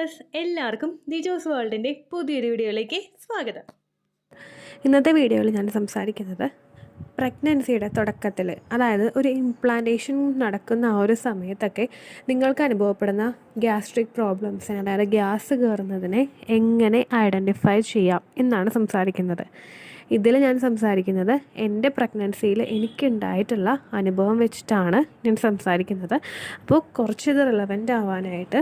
Viewers, എല്ലാവർക്കും ദിജോസ് വേൾഡിൻ്റെ പുതിയൊരു വീഡിയോയിലേക്ക് സ്വാഗതം. ഇന്നത്തെ വീഡിയോയിൽ ഞാൻ സംസാരിക്കുന്നത് പ്രഗ്നൻസിയുടെ തുടക്കത്തിൽ, അതായത് ഒരു ഇംപ്ലാന്റേഷൻ നടക്കുന്ന ആ ഒരു സമയത്തൊക്കെ നിങ്ങൾക്ക് അനുഭവപ്പെടുന്ന ഗ്യാസ്ട്രിക് പ്രോബ്ലംസിനെ, അതായത് ഗ്യാസ് കയറുന്നതിനെ എങ്ങനെ ഐഡൻറ്റിഫൈ ചെയ്യാം എന്നാണ് സംസാരിക്കുന്നത്. ഇതിൽ ഞാൻ സംസാരിക്കുന്നത് എൻ്റെ പ്രഗ്നൻസിയിൽ എനിക്കുണ്ടായിട്ടുള്ള അനുഭവം വെച്ചിട്ടാണ് ഞാൻ സംസാരിക്കുന്നത്. അപ്പോൾ കുറച്ചിത് റിലവൻ്റ് ആവാനായിട്ട്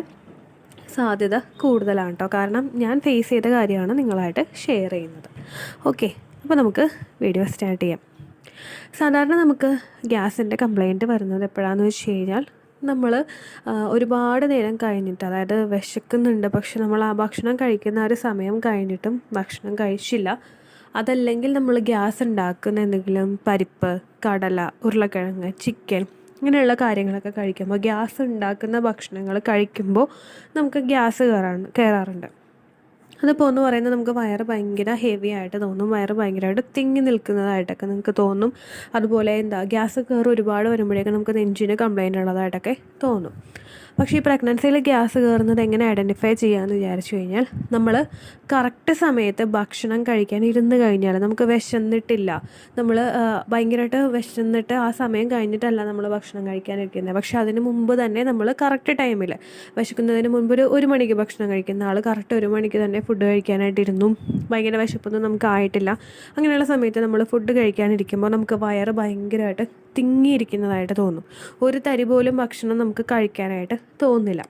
സാധ്യത കൂടുതലാണ് കേട്ടോ, കാരണം ഞാൻ ഫേസ് ചെയ്ത കാര്യമാണ് നിങ്ങളായിട്ട് ഷെയർ ചെയ്യുന്നത്. ഓക്കെ, അപ്പോൾ നമുക്ക് വീഡിയോ സ്റ്റാർട്ട് ചെയ്യാം. സാധാരണ നമുക്ക് ഗ്യാസിൻ്റെ കംപ്ലയിൻറ്റ് വരുന്നത് എപ്പോഴാണെന്ന് വെച്ച് കഴിഞ്ഞാൽ, നമ്മൾ ഒരുപാട് നേരം കഴിഞ്ഞിട്ട്, അതായത് വിശക്കുന്നുണ്ട് പക്ഷെ നമ്മൾ ആ ഭക്ഷണം കഴിക്കുന്ന ഒരു സമയം കഴിഞ്ഞിട്ടും ഭക്ഷണം കഴിച്ചില്ല, അതല്ലെങ്കിൽ നമ്മൾ ഗ്യാസ് ഉണ്ടാക്കുന്ന എന്തെങ്കിലും പരിപ്പ്, കടല, ഉരുളക്കിഴങ്ങ്, ചിക്കൻ ഇങ്ങനെയുള്ള കാര്യങ്ങളൊക്കെ കഴിക്കുമ്പോൾ, ഗ്യാസ് ഉണ്ടാക്കുന്ന ഭക്ഷണങ്ങൾ കഴിക്കുമ്പോൾ നമുക്ക് ഗ്യാസ് കയറാറുണ്ട്. അതിപ്പോൾ എന്ന് പറയുന്നത് നമുക്ക് വയറ് ഭയങ്കര ഹെവി ആയിട്ട് തോന്നും, വയറ് ഭയങ്കരമായിട്ട് തിങ്ങി നിൽക്കുന്നതായിട്ടൊക്കെ നിങ്ങൾക്ക് തോന്നും. അതുപോലെ ഗ്യാസ് കയറി ഒരുപാട് വരുമ്പോഴേക്കും നമുക്ക് നെഞ്ചിന് കംപ്ലയിൻ്റ് ഉള്ളതായിട്ടൊക്കെ തോന്നും. പക്ഷേ ഈ പ്രഗ്നൻസിയിൽ ഗ്യാസ് കയറുന്നത് എങ്ങനെ ഐഡൻറ്റിഫൈ ചെയ്യാമെന്ന് വിചാരിച്ചു കഴിഞ്ഞാൽ, നമ്മൾ കറക്റ്റ് സമയത്ത് ഭക്ഷണം കഴിക്കാൻ ഇരുന്ന് കഴിഞ്ഞാൽ, നമുക്ക് വിശന്നിട്ടില്ല, നമ്മൾ ഭയങ്കരമായിട്ട് വിശന്നിട്ട് ആ സമയം കഴിഞ്ഞിട്ടല്ല നമ്മൾ ഭക്ഷണം കഴിക്കാനിരിക്കുന്നത്, പക്ഷെ അതിന് മുമ്പ് തന്നെ നമ്മൾ കറക്റ്റ് ടൈമിൽ, വിശക്കുന്നതിന് മുൻപ് ഒരു മണിക്ക് ഭക്ഷണം കഴിക്കുന്ന ആൾ കറക്റ്റ് 1 മണിക്ക് തന്നെ ഫുഡ് കഴിക്കാനായിട്ടിരുന്നു, ഭയങ്കര വിശപ്പൊന്നും നമുക്ക് ആയിട്ടില്ല. അങ്ങനെയുള്ള സമയത്ത് നമ്മൾ ഫുഡ് കഴിക്കാനിരിക്കുമ്പോൾ നമുക്ക് വയറ് ഭയങ്കരമായിട്ട് തിങ്ങിയിരിക്കുന്നതായിട്ട് തോന്നും. ഒരു തരി പോലും ഭക്ഷണം നമുക്ക് കഴിക്കാനായിട്ട് തോന്നില്ല.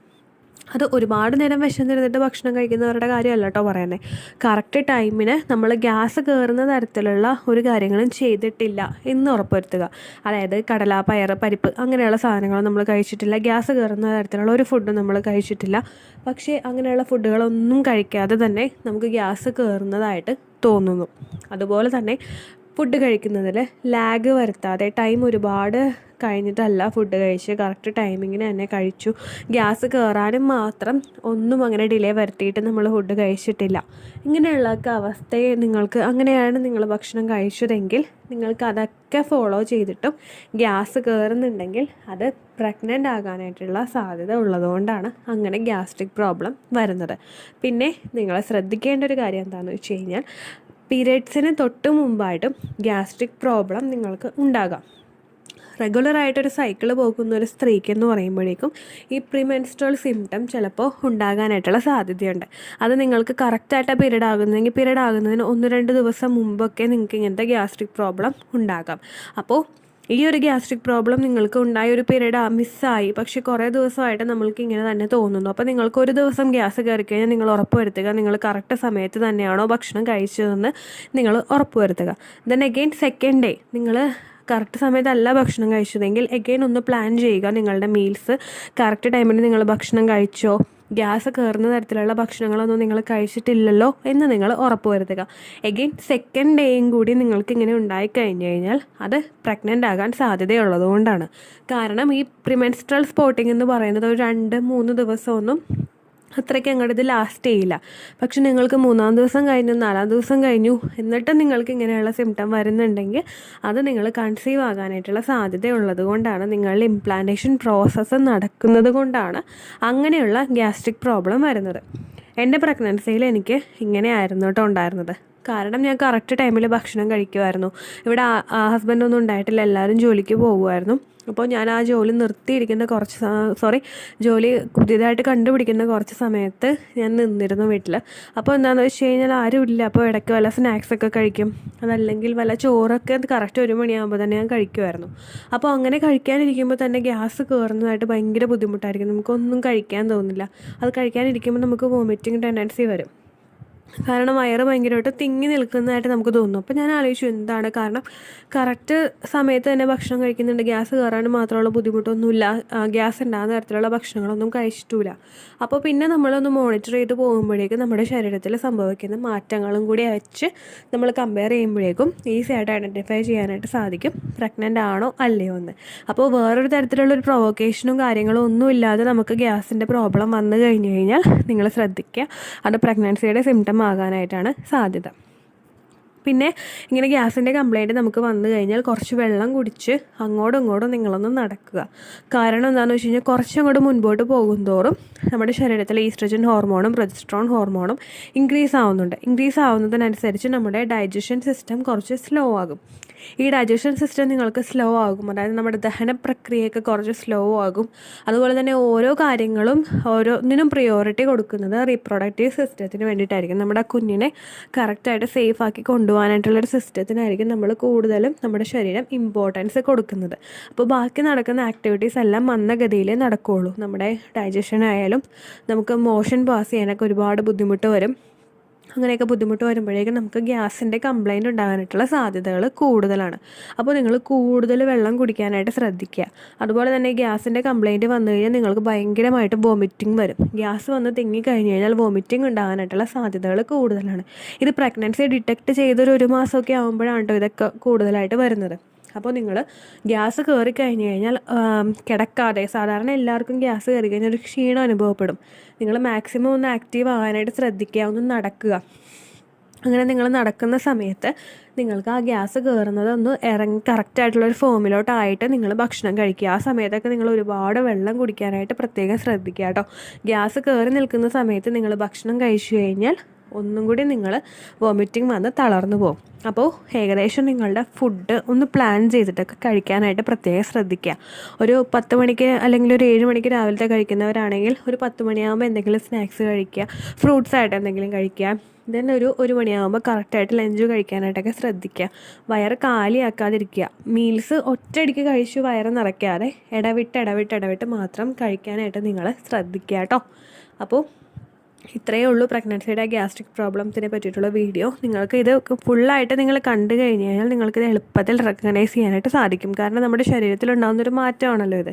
അത് ഒരുപാട് നേരം വിശന്നിരുന്നിട്ട് ഭക്ഷണം കഴിക്കുന്നവരുടെ കാര്യമല്ല കേട്ടോ പറയുന്നത്. കറക്റ്റ് ടൈമിന് നമ്മൾ ഗ്യാസ് കയറുന്ന തരത്തിലുള്ള ഒരു കാര്യങ്ങളും ചെയ്തിട്ടില്ല എന്ന് ഉറപ്പുവരുത്തുക. അതായത് കടല, പയർ, പരിപ്പ് അങ്ങനെയുള്ള സാധനങ്ങൾ നമ്മൾ കഴിച്ചിട്ടില്ല, ഗ്യാസ് കയറുന്ന തരത്തിലുള്ള ഒരു ഫുഡും നമ്മൾ കഴിച്ചിട്ടില്ല. പക്ഷേ അങ്ങനെയുള്ള ഫുഡുകളൊന്നും കഴിക്കാതെ തന്നെ നമുക്ക് ഗ്യാസ് കയറുന്നതായിട്ട് തോന്നുന്നു. അതുപോലെ തന്നെ ഫുഡ് കഴിക്കുന്നതിൽ ലാഗ് വരുത്താതെ, ടൈം ഒരുപാട് കഴിഞ്ഞിട്ടല്ല ഫുഡ് കഴിച്ച് കറക്റ്റ് ടൈമിങ്ങിന് തന്നെ കഴിച്ചു, ഗ്യാസ് കയറാനും മാത്രം ഒന്നും അങ്ങനെ ഡിലേ വരുത്തിയിട്ട് നമ്മൾ ഫുഡ് കഴിച്ചിട്ടില്ല. ഇങ്ങനെയുള്ള അവസ്ഥയെ അങ്ങനെയാണ് നിങ്ങൾ ഭക്ഷണം കഴിച്ചതെങ്കിൽ നിങ്ങൾക്ക് അതൊക്കെ ഫോളോ ചെയ്തിട്ടും ഗ്യാസ് കയറുന്നുണ്ടെങ്കിൽ അത് പ്രഗ്നൻ്റ് ആകാനായിട്ടുള്ള സാധ്യത ഉള്ളതുകൊണ്ടാണ് അങ്ങനെ ഗ്യാസ്ട്രിക് പ്രോബ്ലം വരുന്നത്. പിന്നെ നിങ്ങൾ ശ്രദ്ധിക്കേണ്ട ഒരു കാര്യം എന്താണെന്ന് വെച്ച് കഴിഞ്ഞാൽ, പീരിയഡ്സിന് തൊട്ട് മുമ്പായിട്ടും ഗ്യാസ്ട്രിക് പ്രോബ്ലം നിങ്ങൾക്ക് ഉണ്ടാകാം. റെഗുലറായിട്ടൊരു സൈക്കിൾ പോകുന്ന ഒരു സ്ത്രീക്ക് എന്ന് പറയുമ്പോഴേക്കും ഈ പ്രീമെൻസ്ട്രൽ സിംറ്റം ചിലപ്പോൾ ഉണ്ടാകാനായിട്ടുള്ള സാധ്യതയുണ്ട്. അത് നിങ്ങൾക്ക് കറക്റ്റായിട്ട് പീരീഡ് ആകുന്നതിന് 1-2 ദിവസം മുമ്പൊക്കെ നിങ്ങൾക്ക് ഇങ്ങനത്തെ ഗ്യാസ്ട്രിക് പ്രോബ്ലം ഉണ്ടാകാം. അപ്പോൾ ഈ ഒരു ഗ്യാസ്ട്രിക് പ്രോബ്ലം നിങ്ങൾക്ക് ഉണ്ടായ ഒരു പീരീഡ് മിസ്സായി, പക്ഷേ കുറേ ദിവസമായിട്ട് നമ്മൾക്ക് ഇങ്ങനെ തന്നെ തോന്നുന്നു. അപ്പോൾ നിങ്ങൾക്ക് ഒരു ദിവസം ഗ്യാസ് കയറി കഴിഞ്ഞാൽ നിങ്ങൾ ഉറപ്പുവരുത്തുക നിങ്ങൾ കറക്റ്റ് സമയത്ത് തന്നെയാണോ ഭക്ഷണം കഴിച്ചതെന്ന് നിങ്ങൾ ഉറപ്പുവരുത്തുക. ദെൻ അഗെയിൻ സെക്കൻഡ് ഡേ നിങ്ങൾ കറക്റ്റ് സമയത്തല്ല ഭക്ഷണം കഴിച്ചതെങ്കിൽ എഗെയിൻ ഒന്ന് പ്ലാൻ ചെയ്യുക. നിങ്ങളുടെ മീൽസ് കറക്റ്റ് ടൈമിൽ നിങ്ങൾ ഭക്ഷണം കഴിച്ചോ, ഗ്യാസ് കയറുന്ന തരത്തിലുള്ള ഭക്ഷണങ്ങളൊന്നും നിങ്ങൾ കഴിച്ചിട്ടില്ലല്ലോ എന്ന് നിങ്ങൾ ഉറപ്പുവരുത്തുക. എഗെയിൻ സെക്കൻഡ് ഡേയും കൂടി നിങ്ങൾക്ക് ഇങ്ങനെ ഉണ്ടായിക്കഴിഞ്ഞ് കഴിഞ്ഞാൽ അത് പ്രഗ്നൻ്റ് ആകാൻ സാധ്യതയുള്ളതുകൊണ്ടാണ്. കാരണം ഈ പ്രിമെൻസ്ട്രൽ സ്പോട്ടിംഗ് എന്ന് പറയുന്നത് ഒരു 2-3 ദിവസമൊന്നും അത്രയ്ക്ക് അങ്ങോട്ട് ഇത് ലാസ്റ്റ് ചെയ്യില്ല. പക്ഷെ നിങ്ങൾക്ക് 3-ാം ദിവസം കഴിഞ്ഞു, 4-ാം ദിവസം കഴിഞ്ഞു, എന്നിട്ടും നിങ്ങൾക്ക് ഇങ്ങനെയുള്ള സിംറ്റം വരുന്നുണ്ടെങ്കിൽ അത് നിങ്ങൾ കൺസീവ് ആകാനായിട്ടുള്ള സാധ്യതയുള്ളത് കൊണ്ടാണ്, നിങ്ങളുടെ ഇംപ്ലാന്റേഷൻ പ്രോസസ്സ് നടക്കുന്നത് കൊണ്ടാണ് അങ്ങനെയുള്ള ഗ്യാസ്ട്രിക് പ്രോബ്ലം വരുന്നത്. എൻ്റെ പ്രഗ്നൻസിയിൽ എനിക്ക് ഇങ്ങനെയായിരുന്നു കേട്ടോ ഉണ്ടായിരുന്നത്. കാരണം ഞാൻ കറക്റ്റ് ടൈമിൽ ഭക്ഷണം കഴിക്കുമായിരുന്നു. ഇവിടെ ഹസ്ബൻഡൊന്നും ഉണ്ടായിട്ടില്ല, എല്ലാവരും ജോലിക്ക് പോകുമായിരുന്നു. അപ്പോൾ ഞാൻ ആ ജോലി ജോലി പുതിയതായിട്ട് കണ്ടുപിടിക്കുന്ന കുറച്ച് സമയത്ത് ഞാൻ നിന്നിരുന്നു വീട്ടിൽ. അപ്പോൾ എന്താണെന്ന് വെച്ച് കഴിഞ്ഞാൽ ആരുമില്ല. അപ്പോൾ ഇടയ്ക്ക് വല്ല സ്നാക്സൊക്കെ കഴിക്കും, അതല്ലെങ്കിൽ വല്ല ചോറൊക്കെ കറക്റ്റ് 1 മണിയാകുമ്പോൾ തന്നെ ഞാൻ കഴിക്കുമായിരുന്നു. അപ്പോൾ അങ്ങനെ കഴിക്കാനിരിക്കുമ്പോൾ തന്നെ ഗ്യാസ് കയറുന്നതായിട്ട് ഭയങ്കര ബുദ്ധിമുട്ടായിരിക്കും, നമുക്കൊന്നും കഴിക്കാൻ തോന്നില്ല. അത് കഴിക്കാനിരിക്കുമ്പോൾ നമുക്ക് വോമിറ്റിംഗ് ടെൻഡൻസി വരും, കാരണം വയറ് ഭയങ്കരമായിട്ട് തിങ്ങി നിൽക്കുന്നതായിട്ട് നമുക്ക് തോന്നും. അപ്പോൾ ഞാൻ ആലോചിച്ചു എന്താണ് കാരണം, കറക്റ്റ് സമയത്ത് തന്നെ ഭക്ഷണം കഴിക്കുന്നുണ്ട്, ഗ്യാസ് കയറാനും മാത്രമുള്ള ബുദ്ധിമുട്ടൊന്നുമില്ല, ഗ്യാസ് ഉണ്ടാകുന്ന തരത്തിലുള്ള ഭക്ഷണങ്ങളൊന്നും കഴിച്ചിട്ടില്ല. അപ്പോൾ പിന്നെ നമ്മളൊന്ന് മോണിറ്റർ ചെയ്ത് പോകുമ്പോഴേക്കും നമ്മുടെ ശരീരത്തിൽ സംഭവിക്കുന്ന മാറ്റങ്ങളും കൂടി വെച്ച് നമ്മൾ കമ്പയർ ചെയ്യുമ്പോഴേക്കും ഈസി ആയിട്ട് ഐഡൻറ്റിഫൈ ചെയ്യാനായിട്ട് സാധിക്കും പ്രഗ്നൻ്റ് ആണോ അല്ലയോ എന്ന്. അപ്പോൾ വേറൊരു തരത്തിലുള്ളൊരു പ്രൊവോക്കേഷനും കാര്യങ്ങളും ഒന്നും ഇല്ലാതെ നമുക്ക് ഗ്യാസിൻ്റെ പ്രോബ്ലം വന്നു കഴിഞ്ഞ് കഴിഞ്ഞാൽ നിങ്ങൾ ശ്രദ്ധിക്കുക, അത് പ്രഗ്നൻസിയുടെ സിംറ്റം ആകാനായിട്ടാണ് സാധ്യത. പിന്നെ ഇങ്ങനെ ഗ്യാസിൻ്റെ കംപ്ലയിൻറ്റ് നമുക്ക് വന്നു കഴിഞ്ഞാൽ കുറച്ച് വെള്ളം കുടിച്ച് അങ്ങോട്ടും ഇങ്ങോട്ടും നിങ്ങളൊന്ന് നടക്കുക. കാരണം എന്താണെന്ന് വെച്ച് കഴിഞ്ഞാൽ കുറച്ചങ്ങോട്ട് മുൻപോട്ട് പോകുന്തോറും നമ്മുടെ ശരീരത്തിലെ ഈസ്ട്രജൻ ഹോർമോണും പ്രൊജസ്ട്രോൺ ഹോർമോണും ഇൻക്രീസ് ആവുന്നുണ്ട്. ഇൻക്രീസ് ആവുന്നതിനനുസരിച്ച് നമ്മുടെ ഡൈജഷൻ സിസ്റ്റം കുറച്ച് സ്ലോ ആകും. ഈ ഡൈജഷൻ സിസ്റ്റം നിങ്ങൾക്ക് സ്ലോ ആകും, അതായത് നമ്മുടെ ദഹന പ്രക്രിയയൊക്കെ കുറച്ച് സ്ലോ ആകും. അതുപോലെ തന്നെ ഓരോ കാര്യങ്ങളും ഓരോന്നിനും പ്രിയോറിറ്റി കൊടുക്കുന്നത് റീപ്രൊഡക്റ്റീവ് സിസ്റ്റത്തിന് വേണ്ടിയിട്ടായിരിക്കും. നമ്മുടെ കുഞ്ഞിനെ കറക്റ്റായിട്ട് സേഫ് ആക്കി കൊണ്ടുപോകാനായിട്ടുള്ളൊരു സിസ്റ്റത്തിനായിരിക്കും നമ്മൾ കൂടുതലും നമ്മുടെ ശരീരം ഇമ്പോർട്ടൻസ് കൊടുക്കുന്നത്. അപ്പോൾ ബാക്കി നടക്കുന്ന ആക്ടിവിറ്റീസ് എല്ലാം മന്ദഗതിയിലേ നടക്കുകയുള്ളൂ. നമ്മുടെ ഡൈജഷൻ ആയാലും നമുക്ക് മോഷൻ പാസ് ചെയ്യാനൊക്കെ ഒരുപാട് ബുദ്ധിമുട്ട് വരും. അങ്ങനെയൊക്കെ ബുദ്ധിമുട്ട് വരുമ്പോഴേക്കും നമുക്ക് ഗ്യാസിൻ്റെ കംപ്ലയിൻ്റ് ഉണ്ടാകാനായിട്ടുള്ള സാധ്യതകൾ കൂടുതലാണ്. അപ്പോൾ നിങ്ങൾ കൂടുതൽ വെള്ളം കുടിക്കാനായിട്ട് ശ്രദ്ധിക്കുക. അതുപോലെ തന്നെ ഗ്യാസിൻ്റെ കംപ്ലയിൻറ്റ് വന്നു കഴിഞ്ഞാൽ നിങ്ങൾക്ക് ഭയങ്കരമായിട്ട് വോമിറ്റിംഗ് വരും. ഗ്യാസ് വന്ന് തിങ്ങിക്കഴിഞ്ഞ് കഴിഞ്ഞാൽ വോമിറ്റിംഗ് ഉണ്ടാകാനായിട്ടുള്ള സാധ്യതകൾ കൂടുതലാണ്. ഇത് പ്രഗ്നൻസി ഡിറ്റക്റ്റ് ചെയ്തൊരു 1 മാസമൊക്കെ ആകുമ്പോഴാണ് കേട്ടോ ഇതൊക്കെ കൂടുതലായിട്ട് വരുന്നത്. അപ്പോൾ നിങ്ങൾ ഗ്യാസ് കയറി കഴിഞ്ഞ് കഴിഞ്ഞാൽ കിടക്കാതെ, സാധാരണ എല്ലാവർക്കും ഗ്യാസ് കയറി കഴിഞ്ഞാൽ ഒരു ക്ഷീണം അനുഭവപ്പെടും. നിങ്ങൾ മാക്സിമം ഒന്ന് ആക്റ്റീവ് ആകാനായിട്ട് ശ്രദ്ധിക്കുക, ഒന്ന് നടക്കുക. അങ്ങനെ നിങ്ങൾ നടക്കുന്ന സമയത്ത് നിങ്ങൾക്ക് ആ ഗ്യാസ് കയറുന്നത് ഒന്ന് കറക്റ്റായിട്ടുള്ളൊരു ഫോമിലോട്ടായിട്ട് നിങ്ങൾ ഭക്ഷണം കഴിക്കുക. ആ സമയത്തൊക്കെ നിങ്ങൾ ഒരുപാട് വെള്ളം കുടിക്കാനായിട്ട് പ്രത്യേകം ശ്രദ്ധിക്കുക കേട്ടോ. ഗ്യാസ് കയറി നിൽക്കുന്ന സമയത്ത് നിങ്ങൾ ഭക്ഷണം കഴിച്ചു കഴിഞ്ഞാൽ ഒന്നും കൂടി നിങ്ങൾ വോമിറ്റിംഗ് വന്ന് തളർന്നു പോകും. അപ്പോൾ ഏകദേശം നിങ്ങളുടെ ഫുഡ് ഒന്ന് പ്ലാൻ ചെയ്തിട്ടൊക്കെ കഴിക്കാനായിട്ട് പ്രത്യേകം ശ്രദ്ധിക്കുക. ഒരു 10 മണിക്ക് അല്ലെങ്കിൽ ഒരു 7 മണിക്ക് രാവിലത്തെ കഴിക്കുന്നവരാണെങ്കിൽ ഒരു 10 മണിയാകുമ്പോൾ എന്തെങ്കിലും സ്നാക്സ് കഴിക്കുക, ഫ്രൂട്ട്സ് ആയിട്ട് എന്തെങ്കിലും കഴിക്കുക. ദെൻ ഒരു 1 മണിയാകുമ്പോൾ കറക്റ്റായിട്ട് ലഞ്ച് കഴിക്കാനായിട്ടൊക്കെ ശ്രദ്ധിക്കുക. വയറ് കാലിയാക്കാതിരിക്കുക. മീൽസ് ഒറ്റയടിക്ക് കഴിച്ച് വയറ് നിറയ്ക്കാതെ ഇടവിട്ട് മാത്രം കഴിക്കാനായിട്ട് നിങ്ങൾ ശ്രദ്ധിക്കുക കേട്ടോ. അപ്പോൾ ഇത്രയേ ഉള്ളൂ പ്രഗ്നൻസിയുടെ ഗ്യാസ്ട്രിക് പ്രോബ്ലംസിനെ പറ്റിയിട്ടുള്ള വീഡിയോ. നിങ്ങൾക്ക് ഇത് ഫുള്ളായിട്ട് നിങ്ങൾ കണ്ടു കഴിഞ്ഞ് കഴിഞ്ഞാൽ നിങ്ങൾക്കിത് എളുപ്പത്തിൽ റെക്കഗ്നൈസ് ചെയ്യാനായിട്ട് സാധിക്കും. കാരണം നമ്മുടെ ശരീരത്തിലുണ്ടാകുന്നൊരു മാറ്റമാണല്ലോ ഇത്.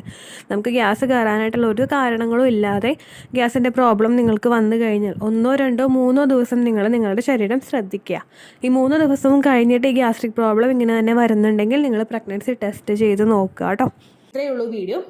നമുക്ക് ഗ്യാസ് കയറാനായിട്ടുള്ള ഒരു കാരണങ്ങളും ഇല്ലാതെ ഗ്യാസിൻ്റെ പ്രോബ്ലം നിങ്ങൾക്ക് വന്നു കഴിഞ്ഞാൽ 1, 2, 3 ദിവസം നിങ്ങളുടെ ശരീരം ശ്രദ്ധിക്കുക. ഈ 3 ദിവസവും കഴിഞ്ഞിട്ട് ഈ ഗ്യാസ്ട്രിക് പ്രോബ്ലം ഇങ്ങനെ തന്നെ വരുന്നുണ്ടെങ്കിൽ നിങ്ങൾ പ്രഗ്നൻസി ടെസ്റ്റ് ചെയ്ത് നോക്കുക കേട്ടോ. ഇത്രയേ ഉള്ളൂ വീഡിയോ.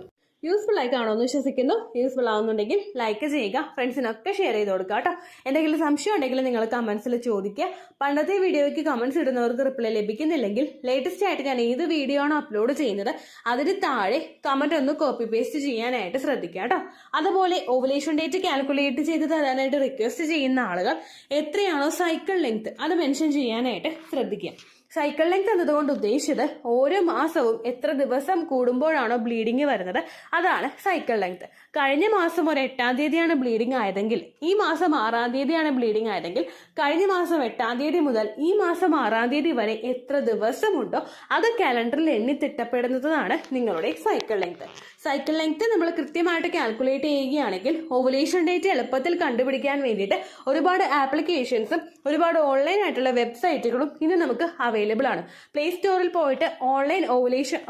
യൂസ്ഫുൾ ആയി കാണുമെന്ന് വിശ്വസിക്കുന്നു. യൂസ്ഫുൾ ആവുന്നുണ്ടെങ്കിൽ ലൈക്ക് ചെയ്യുക, ഫ്രണ്ട്സിനൊക്കെ ഷെയർ ചെയ്ത് കൊടുക്കുക കേട്ടോ. എന്തെങ്കിലും സംശയം ഉണ്ടെങ്കിൽ നിങ്ങൾ കമൻസിൽ ചോദിക്കുക. പണ്ടത്തെ വീഡിയോയ്ക്ക് കമൻസ് ഇടുന്നവർക്ക് റിപ്ലൈ ലഭിക്കുന്നില്ലെങ്കിൽ ലേറ്റസ്റ്റ് ആയിട്ട് ഞാൻ ഏത് വീഡിയോ ആണോ അപ്ലോഡ് ചെയ്യുന്നത് അതിന് താഴെ കമന്റ് ഒന്ന് കോപ്പി പേസ്റ്റ് ചെയ്യാനായിട്ട് ശ്രദ്ധിക്കുക കേട്ടോ. അതുപോലെ ഓവുലേഷൻ ഡേറ്റ് കാൽക്കുലേറ്റ് ചെയ്ത് തരാനായിട്ട് റിക്വസ്റ്റ് ചെയ്യുന്ന ആളുകൾ എത്രയാണോ സൈക്കിൾ ലെങ്ത് അത് മെൻഷൻ ചെയ്യാനായിട്ട് ശ്രദ്ധിക്കുക. സൈക്കിൾ ലെങ്ത് എന്നതുകൊണ്ട് ഉദ്ദേശിച്ചത് ഓരോ മാസവും എത്ര ദിവസം കൂടുമ്പോഴാണോ ബ്ലീഡിങ് വരുന്നത് അതാണ് സൈക്കിൾ ലെങ്ത്. കഴിഞ്ഞ മാസം ഒരു 8-ാം തീയതിയാണ് ബ്ലീഡിങ് ആയതെങ്കിൽ ഈ മാസം 6-ാം തീയതിയാണ് ബ്ലീഡിങ് ആയതെങ്കിൽ കഴിഞ്ഞ മാസം 8-ാം തീയതി മുതൽ ഈ മാസം 6-ാം തീയതി വരെ എത്ര ദിവസമുണ്ടോ അത് കാലണ്ടറിൽ എണ്ണി തിട്ടപ്പെടുന്നതാണ് നിങ്ങളുടെ സൈക്കിൾ ലെങ്ത്. സൈക്കിൾ ലെങ്ത് നമ്മൾ കൃത്യമായിട്ട് കാൽക്കുലേറ്റ് ചെയ്യുകയാണെങ്കിൽ ഓവുലേഷൻ ഡേറ്റ് എളുപ്പത്തിൽ കണ്ടുപിടിക്കാൻ വേണ്ടിയിട്ട് ഒരുപാട് ആപ്ലിക്കേഷൻസും ഒരുപാട് ഓൺലൈൻ ആയിട്ടുള്ള വെബ്സൈറ്റുകളും ഇന്ന് നമുക്ക് അവൈലബിൾ ആണ്. പ്ലേ സ്റ്റോറിൽ പോയിട്ട് ഓൺലൈൻ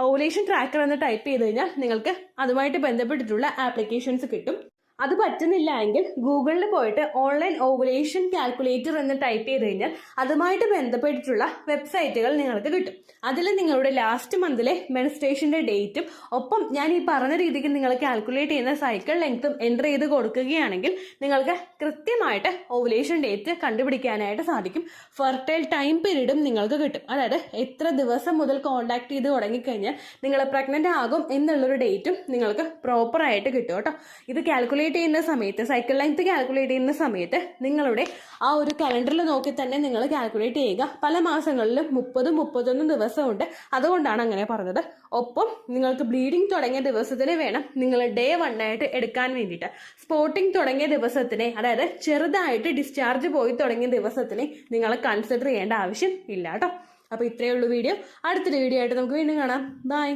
ഓവുലേഷൻ ട്രാക്കർ എന്ന് ടൈപ്പ് ചെയ്ത് കഴിഞ്ഞാൽ നിങ്ങൾക്ക് അതുമായിട്ട് ബന്ധപ്പെട്ടിട്ടുള്ള ആപ്ലിക്കേഷൻസ് കിട്ടും. അത് പറ്റുന്നില്ല എങ്കിൽ ഗൂഗിളിൽ പോയിട്ട് ഓൺലൈൻ ഓവുലേഷൻ കാൽക്കുലേറ്റർ എന്ന് ടൈപ്പ് ചെയ്ത് കഴിഞ്ഞാൽ അതുമായിട്ട് ബന്ധപ്പെട്ടിട്ടുള്ള വെബ്സൈറ്റുകൾ നിങ്ങൾക്ക് കിട്ടും. അതിൽ നിങ്ങളുടെ ലാസ്റ്റ് മന്തിലെ മെൻസ്ട്രേഷന്റെ ഡേറ്റും ഒപ്പം ഞാൻ ഈ പറഞ്ഞ രീതിക്ക് നിങ്ങൾ കാൽക്കുലേറ്റ് ചെയ്യുന്ന സൈക്കിൾ ലെങ്ത്തും എൻ്റർ ചെയ്ത് കൊടുക്കുകയാണെങ്കിൽ നിങ്ങൾക്ക് കൃത്യമായിട്ട് ഓവുലേഷൻ ഡേറ്റ് കണ്ടുപിടിക്കാനായിട്ട് സാധിക്കും. ഫെർട്ടൈൽ ടൈം പീരീഡും നിങ്ങൾക്ക് കിട്ടും. അതായത് എത്ര ദിവസം മുതൽ കോണ്ടാക്ട് ചെയ്ത് തുടങ്ങിക്കഴിഞ്ഞാൽ നിങ്ങൾ പ്രഗ്നന്റ് ആകും എന്നുള്ളൊരു ഡേറ്റും നിങ്ങൾക്ക് പ്രോപ്പറായിട്ട് കിട്ടും കേട്ടോ. ഇത് കാൽക്കുലേറ്റ് ചെയ്യുന്ന സമയത്ത് സൈക്കിൾ ലെങ്ത് കാൽക്കുലേറ്റ് ചെയ്യുന്ന സമയത്ത് നിങ്ങളുടെ ആ ഒരു കലണ്ടറിൽ നോക്കി തന്നെ നിങ്ങൾ കാൽക്കുലേറ്റ് ചെയ്യുക. പല മാസങ്ങളിലും 30-31 ദിവസമുണ്ട്, അതുകൊണ്ടാണ് അങ്ങനെ പറഞ്ഞത്. ഒപ്പം നിങ്ങൾക്ക് ബ്ലീഡിങ് തുടങ്ങിയ ദിവസത്തിന് വേണം നിങ്ങൾ ഡേ 1 ആയിട്ട് എടുക്കാൻ വേണ്ടിയിട്ട്. സ്പോട്ടിങ് തുടങ്ങിയ ദിവസത്തിനെ, അതായത് ചെറുതായിട്ട് ഡിസ്ചാർജ് പോയി തുടങ്ങിയ ദിവസത്തിനെ നിങ്ങൾ കൺസിഡർ ചെയ്യേണ്ട ആവശ്യം ഇല്ല കേട്ടോ. അപ്പോൾ ഇത്രയേ ഉള്ളൂ വീഡിയോ. അടുത്തൊരു വീഡിയോ ആയിട്ട് നമുക്ക് വീണ്ടും കാണാം. ബൈ.